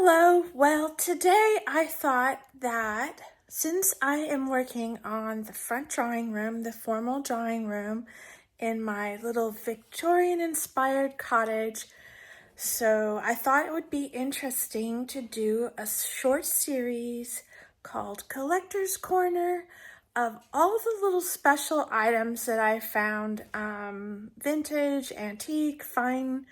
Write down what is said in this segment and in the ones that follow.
Hello. Well, today I thought that since I am working on the front drawing room, the formal drawing room in my little Victorian-inspired cottage, so I thought it would be interesting to do a short series called Collector's Corner of all the little special items that I found, vintage, antique, fine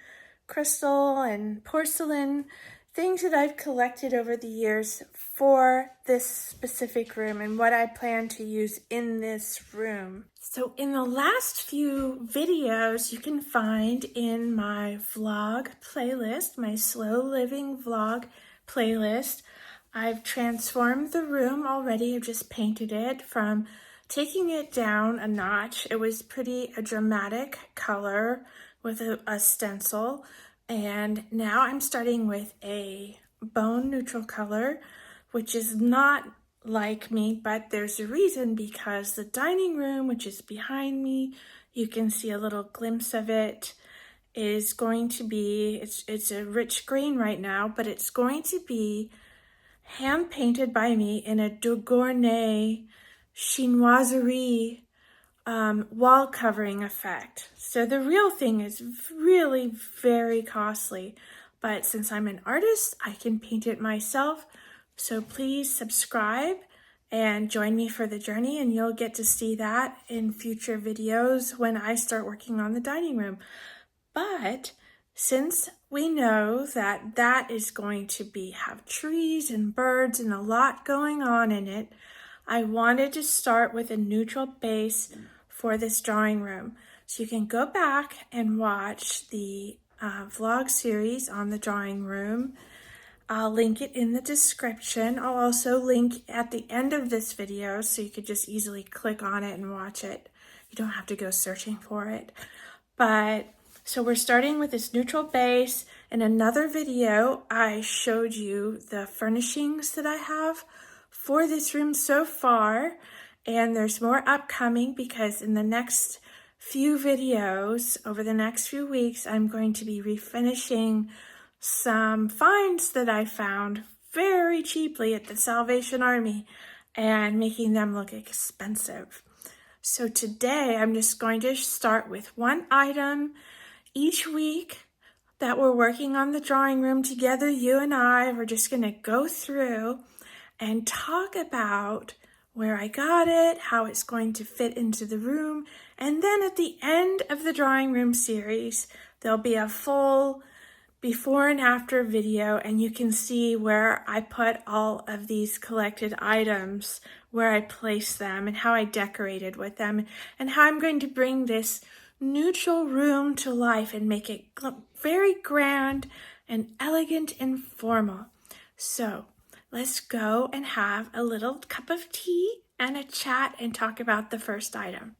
crystal, and porcelain, things that I've collected over the years for this specific room and what I plan to use in this room. So in the last few videos you can find in my vlog playlist, my slow living vlog playlist, I've transformed the room already. I've just painted it from taking it down a notch. It was a dramatic color with a stencil. And now I'm starting with a bone neutral color, which is not like me, but there's a reason, because the dining room, which is behind me, you can see a little glimpse of it, is going to be, it's a rich green right now, but it's going to be hand painted by me in a de Gournay chinoiserie wall covering effect. So the real thing is really very costly, but since I'm an artist, I can paint it myself. So please subscribe and join me for the journey, and you'll get to see that in future videos when I start working on the dining room. But since we know that that is going to have trees and birds and a lot going on in it, I wanted to start with a neutral base for this drawing room. So you can go back and watch the vlog series on the drawing room. I'll link it in the description. I'll also link at the end of this video so you could just easily click on it and watch it. You don't have to go searching for it. But so we're starting with this neutral base. In another video, I showed you the furnishings that I have for this room so far. And there's more upcoming, because in the next few videos, over the next few weeks, I'm going to be refinishing some finds that I found very cheaply at the Salvation Army and making them look expensive. So today I'm just going to start with one item each week that we're working on the drawing room together. You and I, we're just going to go through and talk about where I got it, how it's going to fit into the room, and then at the end of the drawing room series, there'll be a full before and after video, and you can see where I put all of these collected items, where I placed them, and how I decorated with them, and how I'm going to bring this neutral room to life and make it very grand and elegant and formal. So let's go and have a little cup of tea and a chat and talk about the first item.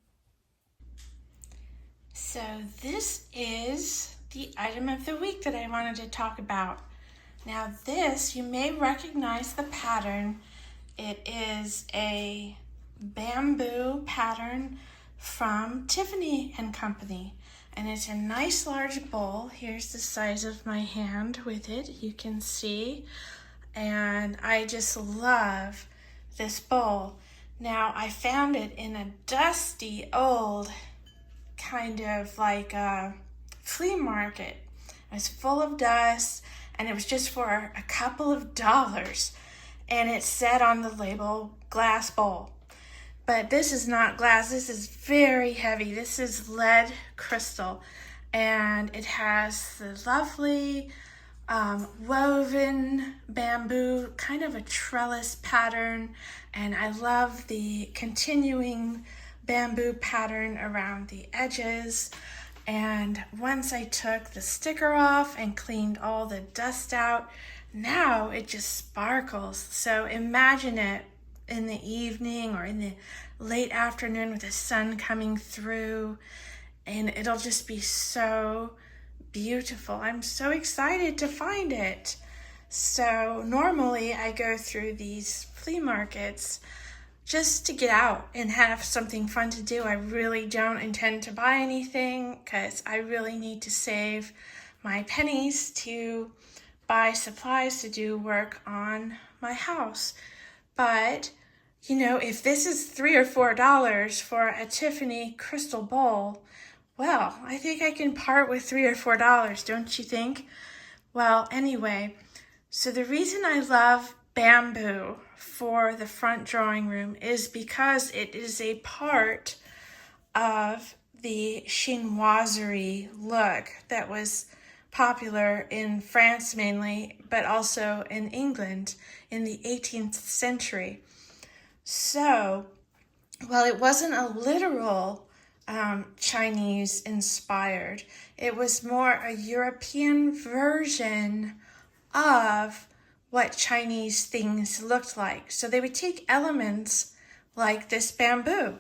So this is the item of the week that I wanted to talk about. Now this, you may recognize the pattern. It is a bamboo pattern from Tiffany Company, and it's a nice large bowl. Here's the size of my hand with it, you can see. And I just love this bowl. Now I found it in a dusty old kind of like a flea market. It was full of dust, and it was just for a couple of dollars. And it said on the label, glass bowl. But this is not glass, this is very heavy. This is lead crystal, and it has the lovely woven bamboo, kind of a trellis pattern, and I love the continuing bamboo pattern around the edges. And once I took the sticker off and cleaned all the dust out, now it just sparkles. So imagine it in the evening or in the late afternoon with the sun coming through, and it'll just be so beautiful. I'm so excited to find it. So normally I go through these flea markets just to get out and have something fun to do. I really don't intend to buy anything because I really need to save my pennies to buy supplies to do work on my house. But, you know, if this is $3 or $4 for a Tiffany crystal bowl, well, I think I can part with $3 or $4, don't you think? Well, anyway, so the reason I love bamboo for the front drawing room is because it is a part of the chinoiserie look that was popular in France mainly, but also in England in the 18th century. So, well, it wasn't a literal Chinese inspired. It was more a European version of what Chinese things looked like. So they would take elements like this bamboo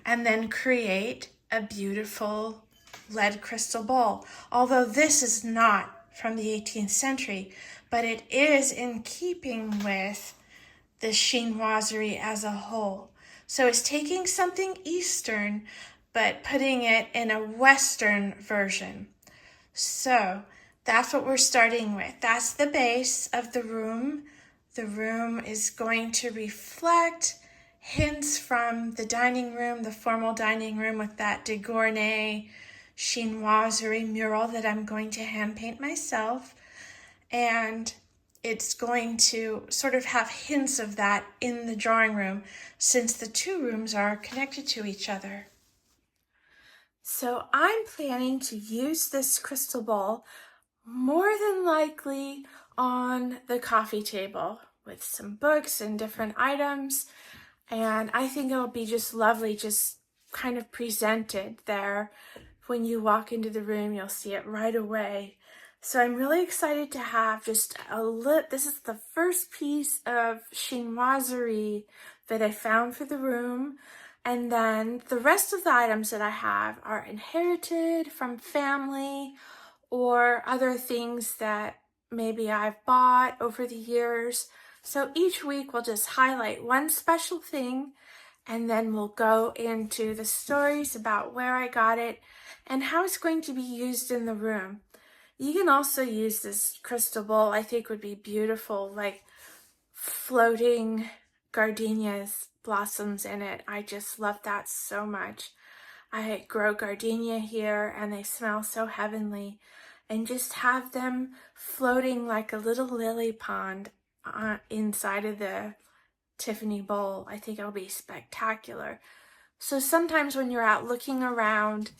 and then create a beautiful lead crystal bowl. Although this is not from the 18th century, but it is in keeping with the chinoiserie as a whole. So it's taking something Eastern, but putting it in a Western version. So that's what we're starting with. That's the base of the room. The room is going to reflect hints from the dining room, the formal dining room with that de Gournay chinoiserie mural that I'm going to hand paint myself. And it's going to sort of have hints of that in the drawing room since the two rooms are connected to each other. So I'm planning to use this crystal bowl more than likely on the coffee table with some books and different items. And I think it'll be just lovely, just kind of presented there. When you walk into the room, you'll see it right away. So I'm really excited to have just this is the first piece of chinoiserie that I found for the room. And then the rest of the items that I have are inherited from family or other things that maybe I've bought over the years. So each week we'll just highlight one special thing, and then we'll go into the stories about where I got it and how it's going to be used in the room. You can also use this crystal bowl, I think would be beautiful, like floating gardenias blossoms in it. I just love that so much. I grow gardenia here and they smell so heavenly, and just have them floating like a little lily pond inside of the Tiffany bowl. I think it'll be spectacular. So sometimes when you're out looking around,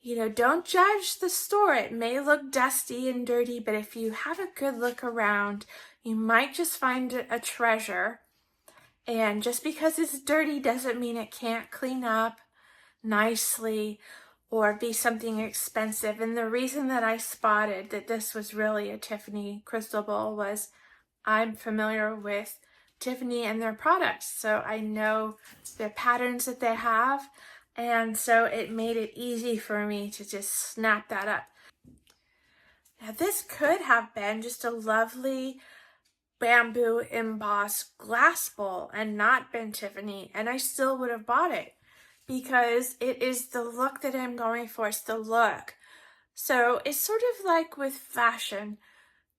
you know, don't judge the store. It may look dusty and dirty, but if you have a good look around, you might just find a treasure. And just because it's dirty doesn't mean it can't clean up nicely or be something expensive. And the reason that I spotted that this was really a Tiffany crystal bowl was I'm familiar with Tiffany and their products, so I know the patterns that they have, and so it made it easy for me to just snap that up. Now this could have been just a lovely bamboo embossed glass bowl and not been Tiffany, and I still would have bought it because it is the look that I'm going for. It's the look. So it's sort of like with fashion.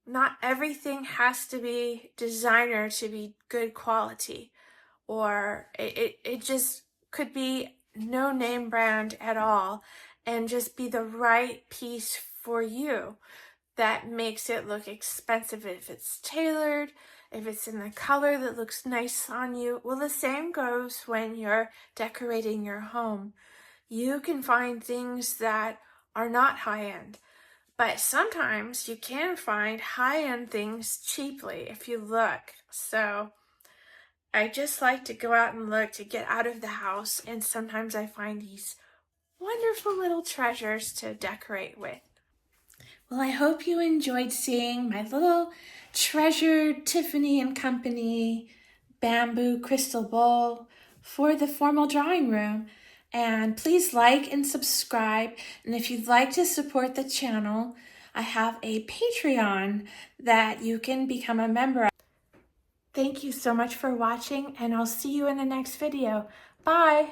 Not everything has to be designer to be good quality, or it just could be no name brand at all and just be the right piece for you that makes it look expensive if it's tailored, if it's in the color that looks nice on you. Well, the same goes when you're decorating your home. You can find things that are not high-end, but sometimes you can find high-end things cheaply if you look. So I just like to go out and look to get out of the house, and sometimes I find these wonderful little treasures to decorate with. Well, I hope you enjoyed seeing my little treasured Tiffany & Company bamboo crystal bowl for the formal drawing room. And please like and subscribe. And if you'd like to support the channel, I have a Patreon that you can become a member of. Thank you so much for watching, and I'll see you in the next video. Bye!